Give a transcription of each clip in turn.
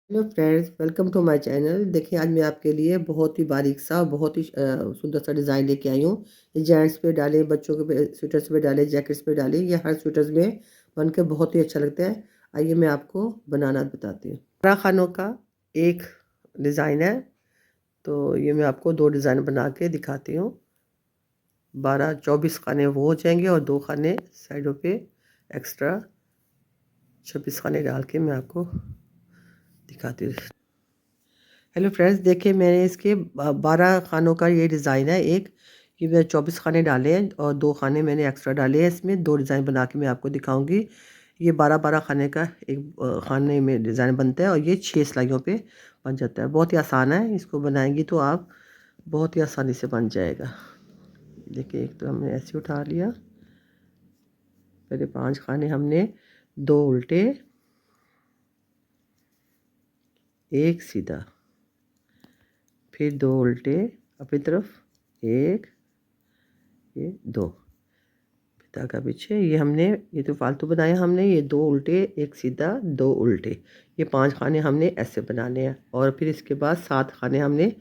Hello friends, welcome to my channel. देखिए, आज मैं आपके लिए बहुत ही बारीक सा, बहुत ही सुंदर सा डिज़ाइन लेके आई हूँ। ये जेंट्स पे डाले, बच्चों के स्वेटर्स पे डाले, जैकेट्स पे डाले, ये हर स्वेटर्स में बन के बहुत ही अच्छा लगता है। आइए मैं आपको बनाना बताती हूँ। 12 खानों का एक डिज़ाइन है, तो ये मैं आपको 2 डिज़ाइन बना के दिखाती हूँ। 12-24 खाने वो हो जाएंगे और 2 खाने साइडों पे एक्स्ट्रा 26 खाने डाल के मैं आपको दिखाती हूँ। हेलो फ्रेंड्स, देखिए मैंने इसके 12 खानों का ये डिज़ाइन है। एक ये मैंने 24 खाने डाले हैं और 2 खाने मैंने एक्स्ट्रा डाले हैं। इसमें 2 डिज़ाइन बना के मैं आपको दिखाऊंगी। ये 12-12 खाने का एक खाने में डिज़ाइन बनता है और ये 6 सिलाइयों पे बन जाता है। बहुत ही आसान है, इसको बनाएंगी तो आप बहुत ही आसानी से बन जाएगा। देखिए, एक तो हमने ऐसे उठा लिया, पहले 5 खाने हमने 2 उल्टे, 1 सीधा, फिर 2 उल्टे अपनी तरफ, 1, ये 2 धागा पीछे। ये हमने, ये तो फालतू बनाया हमने, ये 2 उल्टे 1 सीधा 2 उल्टे, ये 5 खाने हमने ऐसे बनाने हैं। और फिर इसके बाद 7 खाने हमने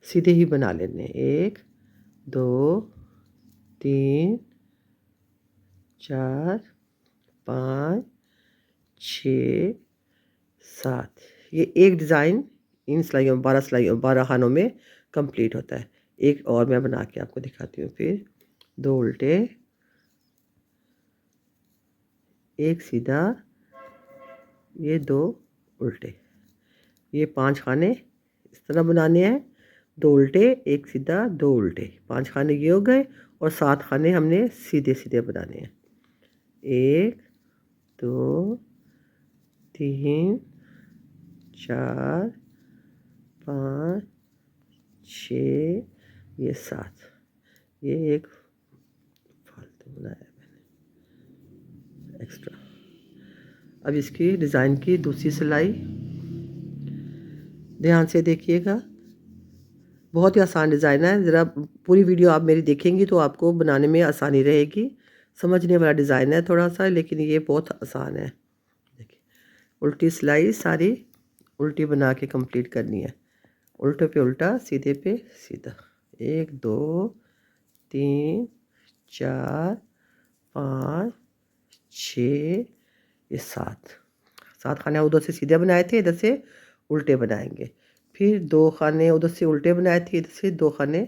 सीधे ही बना लेने हैं। 1 2 3 4 5 6 7। ये एक डिज़ाइन इन सिलाइयों 12 सिलाइयों 12 खानों में कंप्लीट होता है। एक और मैं बना के आपको दिखाती हूँ। फिर 2 उल्टे, 1 सीधा, ये 2 उल्टे, ये 5 खाने इस तरह बनाने हैं। 2 उल्टे, 1 सीधा, 2 उल्टे, 5 खाने ये हो गए और 7 खाने हमने सीधे सीधे बनाने हैं। 1 2 3 4 5 6, ये 7, ये एक फालतू बनाया मैंने एक्स्ट्रा। अब इसकी डिज़ाइन की दूसरी सिलाई ध्यान से देखिएगा। बहुत ही आसान डिज़ाइन है। ज़रा पूरी वीडियो आप मेरी देखेंगी तो आपको बनाने में आसानी रहेगी। समझने वाला डिज़ाइन है थोड़ा सा, लेकिन ये बहुत आसान है। देखिए, उल्टी सिलाई सारी उल्टी बना के कंप्लीट करनी है। उल्टे पे उल्टा, सीधे पे सीधा। 1 2 3 4 5 6, ये 7 खाने उधर से सीधे बनाए थे, इधर से उल्टे बनाएंगे। फिर 2 खाने उधर से उल्टे बनाए थे, इधर से 2 खाने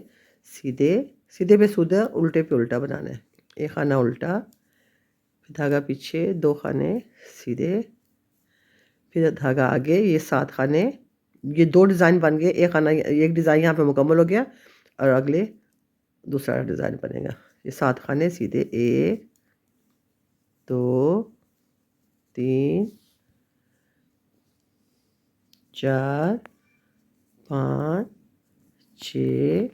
सीधे, सीधे पे सीधा, उल्टे पे उल्टा बनाना है। 1 खाना उल्टा, फिर धागा पीछे, 2 खाने सीधे, फिर धागा आगे, ये 7 खाने। ये 2 डिज़ाइन बन गए। एक खाना, एक डिज़ाइन यहाँ पे मुकम्मल हो गया और अगले दूसरा डिज़ाइन बनेगा। ये 7 खाने सीधे, 1 2 3 4 5 6,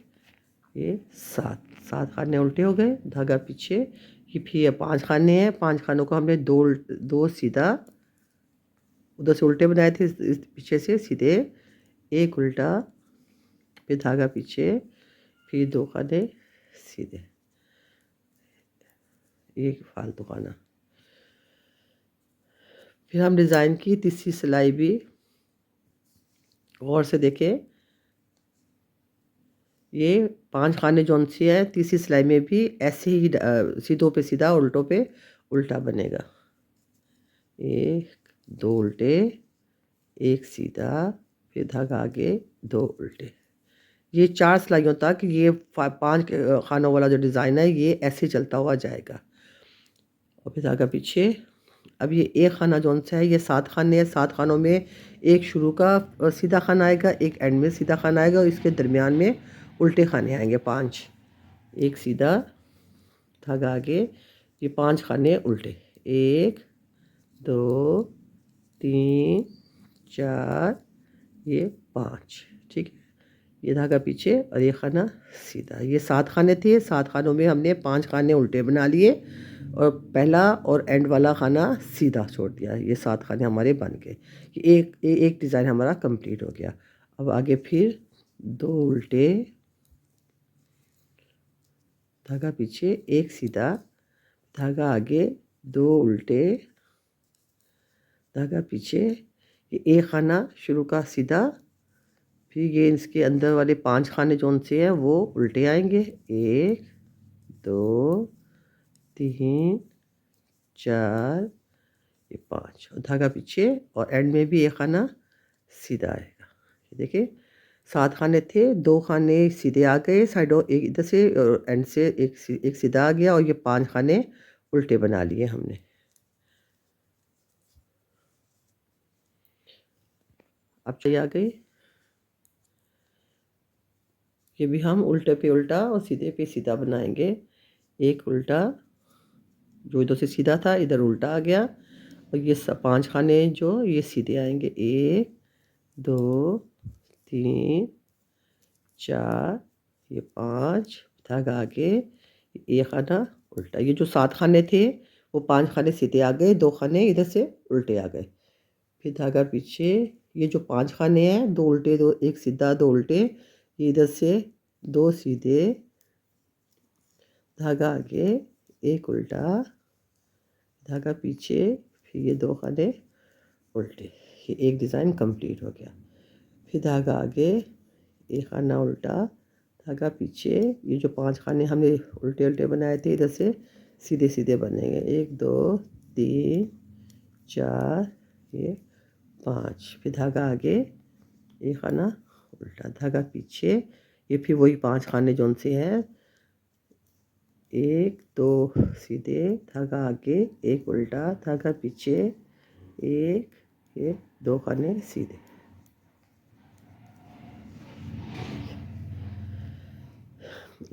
ये 7 खाने उल्टे हो गए, धागा पीछे। ये फिर ये 5 खाने हैं। 5 खानों को हमने 2 सीधा उधर से उल्टे बनाए थे, इस पीछे से सीधे, 1 उल्टा, फिर धागा पीछे, फिर 2 खाने सीधे, एक फालतू खाना। फिर हम डिज़ाइन की तीसरी सिलाई भी गौर से देखें। ये 5 खाने जौन सी है, तीसरी सिलाई में भी ऐसे ही सीधों पे सीधा, उल्टों पे उल्टा बनेगा। 1 2 उल्टे, 1 सीधा, फिर धागा आगे, 2 उल्टे। ये 4 सिलाइयों तक ये 5 खानों वाला जो डिज़ाइन है, ये ऐसे चलता हुआ जाएगा। और फिर धागा पीछे। अब ये एक खाना जौन सा है, ये 7 खाने हैं। 7 खानों में एक शुरू का सीधा खाना आएगा, एक एंड में सीधा खाना आएगा और इसके दरमियान में उल्टे खाने आएंगे 5। 1 सीधा, धागा आगे, ये 5 खाने उल्टे। 1 2 3 4, ये 5, ठीक है। ये धागा पीछे और ये खाना सीधा। ये 7 खाने थे। 7 खानों में हमने 5 खाने उल्टे बना लिए और पहला और एंड वाला खाना सीधा छोड़ दिया। ये 7 खाने हमारे बन गए। ये एक डिज़ाइन हमारा कंप्लीट हो गया। अब आगे फिर 2 उल्टे, धागा पीछे, 1 सीधा, धागा आगे, 2 उल्टे, धागा पीछे, ये एक खाना शुरू का सीधा, फिर ये इसके अंदर वाले 5 खाने जौन से हैं वो उल्टे आएंगे। 1 2 3 4 ये 5 और धागा पीछे, और एंड में भी एक खाना सीधा आएगा। ये देखिए 7 खाने थे, 2 खाने सीधे आ गए साइडों, एक इधर से और एंड से एक सीधा आ गया, और ये 5 खाने उल्टे बना लिए हमने। अब चाहिए आ गई, ये भी हम उल्टे पे उल्टा और सीधे पे सीधा बनाएंगे। एक उल्टा जो इधर से सीधा था इधर उल्टा आ गया, और ये 5 खाने जो ये सीधे आएंगे। 1 2 3 4 ये 5 धागा आगे, ये खाना उल्टा। ये जो 7 खाने थे वो 5 खाने सीधे आ गए, 2 खाने इधर से उल्टे आ गए, फिर धागा पीछे। ये जो 5 खाने हैं, 2 उल्टे, 2 एक सीधा 2 उल्टे, ये इधर से 2 सीधे, धागा आगे, एक उल्टा, धागा पीछे, फिर ये 2 खाने उल्टे। ये एक डिज़ाइन कंप्लीट हो गया। फिर धागा आगे, एक खाना उल्टा, धागा पीछे, ये जो 5 खाने हमने उल्टे उल्टे बनाए थे इधर से सीधे सीधे बनेंगे। 1 2 3 4 ये 5, फिर धागा आगे, एक खाना उल्टा, धागा पीछे, ये फिर वही 5 खाने जौन से हैं, 1 2 सीधे, धागा आगे, एक उल्टा, धागा पीछे, एक, ये 2 खाने सीधे।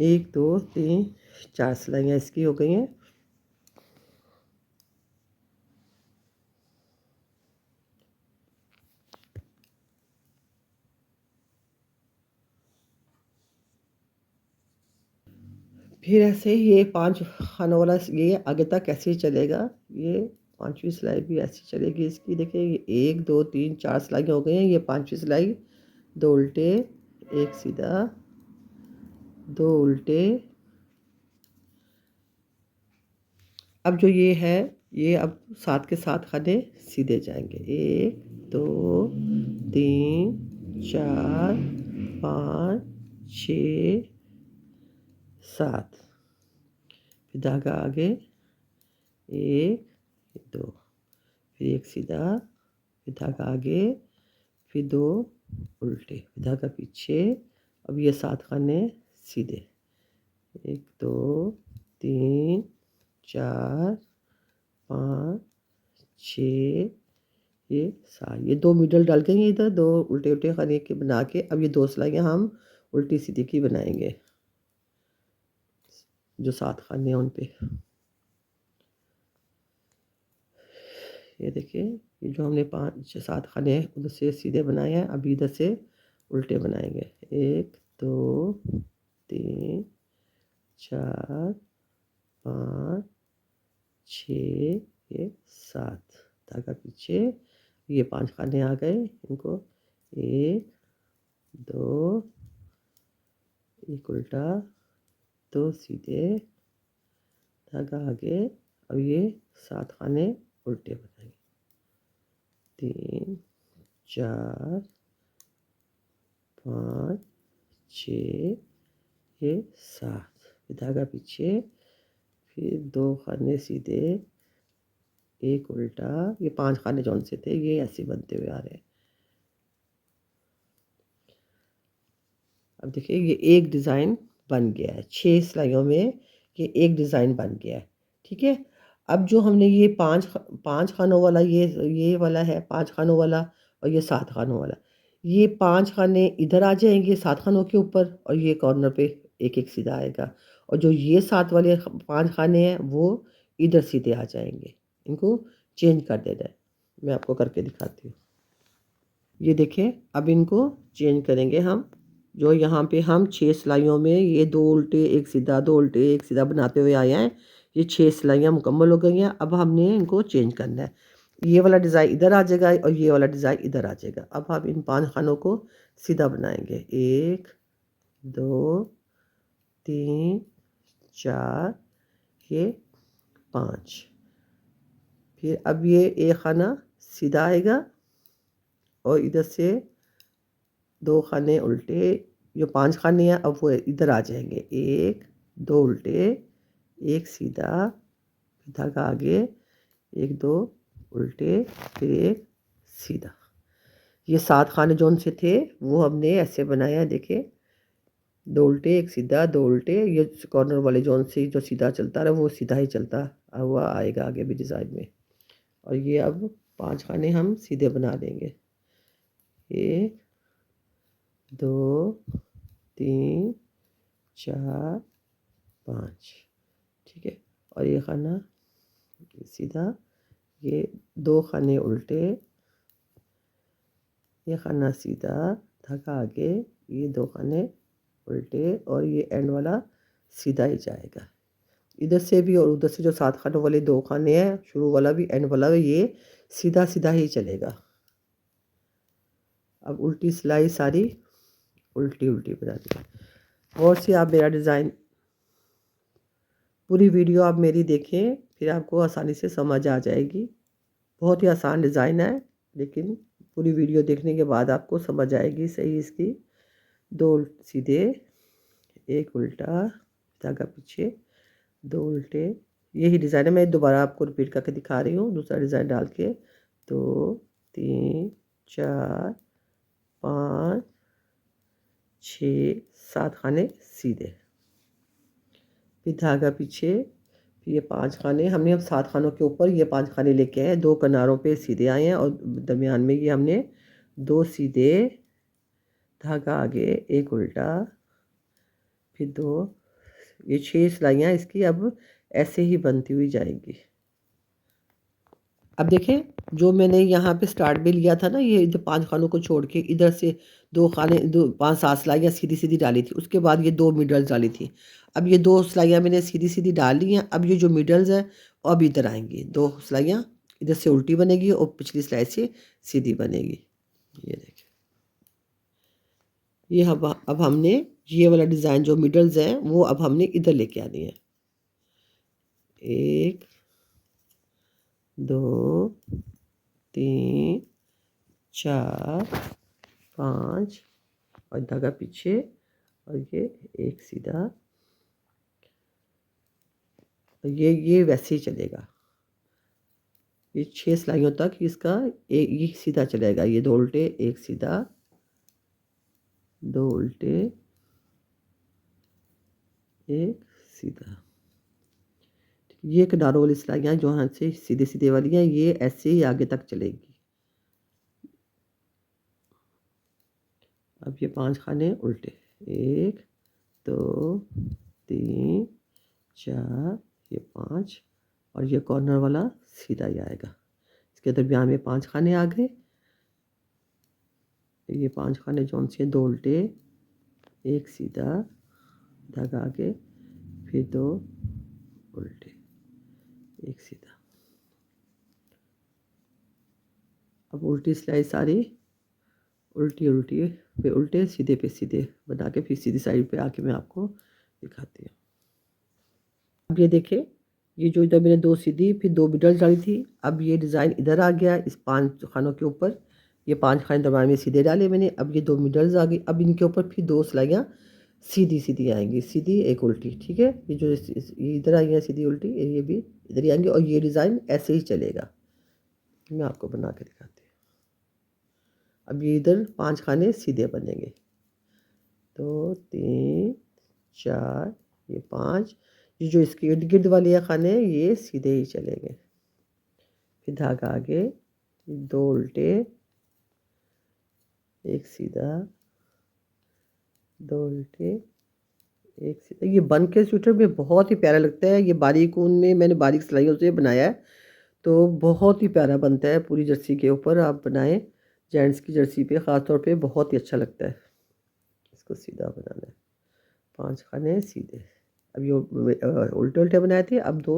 एक 2 3 4 सिलाइयाँ इसकी हो गई हैं। फिर ऐसे ये 5 खानों वाला ये आगे तक ऐसे ही चलेगा। ये 5वीं सिलाई भी ऐसी चलेगी इसकी। देखिए ये 1 2 3 4 सिलाइयाँ हो गई हैं। ये 5वीं सिलाई, 2 उल्टे, एक सीधा, 2 उल्टे। अब जो ये है, ये अब 7 के 7 खाने सीधे जाएंगे। 1 2 3 4 5 6 7, फिर धागा आगे, 1 2, फिर एक सीधा, फिर धागा आगे, फिर 2 उल्टे, फिर धागा पीछे। अब ये 7 खाने सीधे, 1 2 3 4 5 6 ये 7, ये 2 मिडल डाल के इधर 2 उल्टे उल्टे खाने के बना के, अब ये 2 सिलाइयाँ हम उल्टी सीधी की बनाएंगे जो 7 खाने हैं उन पे। ये देखिए, ये जो हमने 5 7 खाने उधर से सीधे बनाए हैं, अभी इधर से उल्टे बनाएंगे। 1 2 3 4 5 6 ये 7, धागा पीछे, ये 5 खाने आ गए इनको। 1 2 एक उल्टा, 2 सीधे, धागा आगे, अब ये 7 खाने उल्टे बनाएंगे। 3 4 5 6 ये 7, फिर धागा पीछे, फिर 2 खाने सीधे, एक उल्टा, ये 5 खाने जौन से थे ये ऐसे बनते हुए आ रहे हैं। अब देखिए ये एक डिज़ाइन बन गया है। 6 सिलाइयों में ये एक डिज़ाइन बन गया है। ठीक है। अब जो हमने ये 5 खानों वाला ये वाला है 5 खानों वाला, और ये 7 खानों वाला, ये 5 खाने इधर आ जाएंगे 7 खानों के ऊपर, और ये कॉर्नर पे एक एक सीधा आएगा, और जो ये 7 वाले 5 खाने हैं वो इधर सीधे आ जाएंगे। इनको चेंज कर देना है, मैं आपको करके दिखाती हूँ। ये देखिए अब इनको चेंज करेंगे हम। जो यहाँ पे हम 6 सिलाइयों में ये 2 उल्टे एक सीधा 2 उल्टे एक सीधा बनाते हुए आए हैं, ये 6 सिलाइयाँ मुकम्मल हो गई हैं। अब हमने इनको चेंज करना है। ये वाला डिज़ाइन इधर आ जाएगा और ये वाला डिज़ाइन इधर आ जाएगा। अब हम इन 5 खानों को सीधा बनाएंगे। 1 2 3 4 ये 5, फिर अब ये एक खाना सीधा आएगा, और इधर से 2 खाने उल्टे, जो 5 खाने हैं अब वो इधर आ जाएंगे। 1 2 उल्टे, 1 सीधा, धागा आगे, 1 2 उल्टे, फिर 1 सीधा। ये 7 खाने जौन से थे वो हमने ऐसे बनाया है, देखिए 2 उल्टे, 1 सीधा, 2 उल्टे। ये कॉर्नर वाले जौन से जो सीधा चलता रहा वो सीधा ही चलता हुआ आएगा आगे भी डिज़ाइन में। और ये अब 5 खाने हम सीधे बना देंगे। 1 2 3 4 5, ठीक है। और ये खाना सीधा, ये 2 खाने उल्टे, ये खाना सीधा, धागा आगे, ये 2 खाने उल्टे, और ये एंड वाला सीधा ही जाएगा। इधर से भी और उधर से जो 7 खानों वाले 2 खाने हैं, शुरू वाला भी एंड वाला भी, ये सीधा सीधा ही चलेगा। अब उल्टी सिलाई सारी उल्टी उल्टी बना दी। और से आप मेरा डिज़ाइन, पूरी वीडियो आप मेरी देखें, फिर आपको आसानी से समझ आ जाएगी। बहुत ही आसान डिज़ाइन है, लेकिन पूरी वीडियो देखने के बाद आपको समझ आएगी सही इसकी। 2 सीधे, 1 उल्टा, धागा पीछे, 2 उल्टे। यही डिज़ाइन है, मैं दोबारा आपको रिपीट करके दिखा रही हूँ दूसरा डिज़ाइन डाल के। 2 3 4 5 6 7 खाने सीधे, फिर धागा पीछे, फिर ये 5 खाने हमने अब 7 खानों के ऊपर ये 5 खाने लेके आए हैं। 2 किनारों पे सीधे आए हैं और दरमियान में ये हमने 2 सीधे, धागा आगे, 1 उल्टा, फिर 2। ये 6 सिलाइयाँ इसकी अब ऐसे ही बनती हुई जाएंगी। अब देखें, जो मैंने यहाँ पे स्टार्ट में लिया था ना, ये जो 5 खानों को छोड़ के इधर से 2 खाने, 2 5 7 सिलाइयाँ सीधी सीधी डाली थी, उसके बाद ये 2 मिडल्स डाली थी। अब ये 2 सिलाइयाँ मैंने सीधी सीधी डाल ली हैं। अब ये जो मिडल्स हैं अब इधर आएंगी, 2 सिलाइयाँ इधर से उल्टी बनेगी और पिछली सिलाई से सीधी बनेगी। ये देखिए, ये अब हमने ये वाला डिज़ाइन जो मिडल्स हैं वो अब हमने इधर लेके आनी है। 1 2 3 4 5, और धागा पीछे, और ये 1 सीधा, और ये वैसे ही चलेगा। ये 6 सिलाइयों तक इसका ये सीधा चलेगा। ये 2 उल्टे, 1 सीधा, 2 उल्टे, 1 सीधा। ये किनारों वाली सिलाइयाँ जो यहाँ से सीधे सीधे वाली हैं, ये ऐसे ही आगे तक चलेगी। अब ये 5 खाने उल्टे, 1 2 3 4, ये 5, और ये कॉर्नर वाला सीधा ही आएगा। इसके दरमियान में 5 खाने आ गए। ये 5 खाने जौन से 2 उल्टे, 1 सीधा, धागा आगे, फिर 2 उल्टे, 1 सीधा। अब उल्टी सिलाई सारी उल्टी उल्टी, फिर उल्टे सीधे पे सीधे बना के फिर सीधी साइड पे आके मैं आपको दिखाती हूँ। अब ये देखें, ये जो इधर मैंने 2 सीधी फिर 2 मिडल डाली थी, अब ये डिज़ाइन इधर आ गया इस 5 खानों के ऊपर। ये 5 खाने दरमियान में सीधे डाले मैंने, अब ये 2 मिडल्स आ गई। अब इनके ऊपर फिर 2 सिलाइयाँ सीधी सीधी आएंगी, सीधी 1 उल्टी, ठीक है। ये जो ये इधर आई हैं सीधी उल्टी, ये भी इधर ही आएंगी, और ये डिज़ाइन ऐसे ही चलेगा। मैं आपको बना के दिखाती हूँ। अब ये इधर 5 खाने सीधे बनेंगे, 2 3 4, ये 5। ये जो इसके इर्द गिर्द वाले खाने हैं ये सीधे ही चलेंगे। फिर धागा आगे, 2 उल्टे, 1 सीधा, 2 उल्टे, 1 सीधा। ये बन के स्वेटर में बहुत ही प्यारा लगता है। ये बारीक ऊन में मैंने बारीक सिलाइयों से बनाया है, तो बहुत ही प्यारा बनता है। पूरी जर्सी के ऊपर आप बनाएं, जेंट्स की जर्सी पे ख़ास तौर पे बहुत ही अच्छा लगता है। इसको सीधा बनाना है, 5 खाने सीधे। अब ये उल्टे उल्टे बनाए थे, अब 2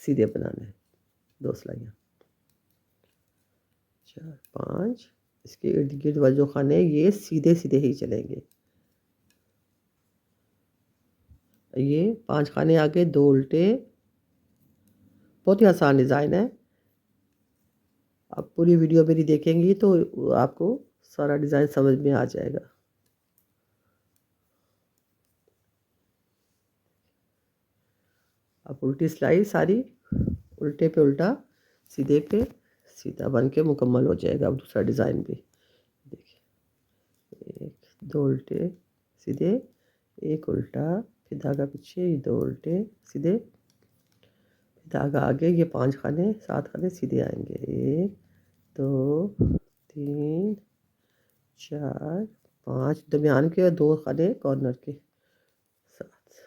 सीधे बनाने हैं, 2 सिलाइयाँ, 4 5। इसके इर्द गिर्द वाले जो खाने हैं ये सीधे सीधे ही चलेंगे। ये 5 खाने आगे, 2 उल्टे, बहुत ही आसान डिज़ाइन है। आप पूरी वीडियो मेरी देखेंगी तो आपको सारा डिज़ाइन समझ में आ जाएगा। अब उल्टी सिलाई सारी, उल्टे पे उल्टा, सीधे पे सीधा बन के मुकम्मल हो जाएगा। अब दूसरा डिज़ाइन भी देखिए, 1 2 उल्टे सीधे, 1 उल्टा, फिर धागा पीछे, ये 2 उल्टे सीधे, धागा आगे, ये 5 खाने 7 खाने सीधे आएंगे। 1 2 3 4 5 दरमियान के और 2 खाने कॉर्नर के, 7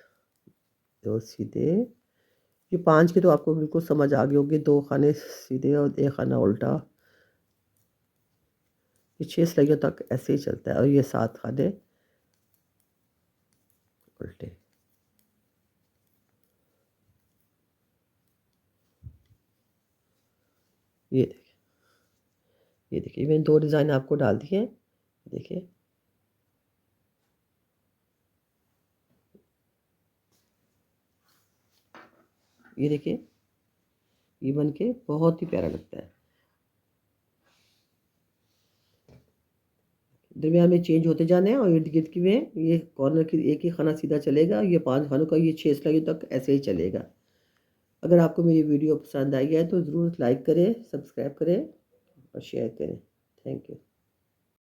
2 सीधे। ये 5 की तो आपको बिल्कुल समझ आ गई होगी, 2 खाने सीधे और 1 खाना उल्टा। ये 6 सिलाइयों तक ऐसे ही चलता है। और ये 7 खाने उल्टे। ये देखिए मैंने 2 डिज़ाइन आपको डाल दिए हैं, देखिए। ये देखिए, ये बन के बहुत ही प्यारा लगता है। दरमियान में चेंज होते जाने हैं और इर्द-गिर्द की में ये कॉर्नर की एक ही खाना सीधा चलेगा। ये 5 खानों का ये 6 सिलाइयों तक ऐसे ही चलेगा। अगर आपको मेरी वीडियो पसंद आई है तो ज़रूर लाइक करें, सब्सक्राइब करें और शेयर करें। Thank you.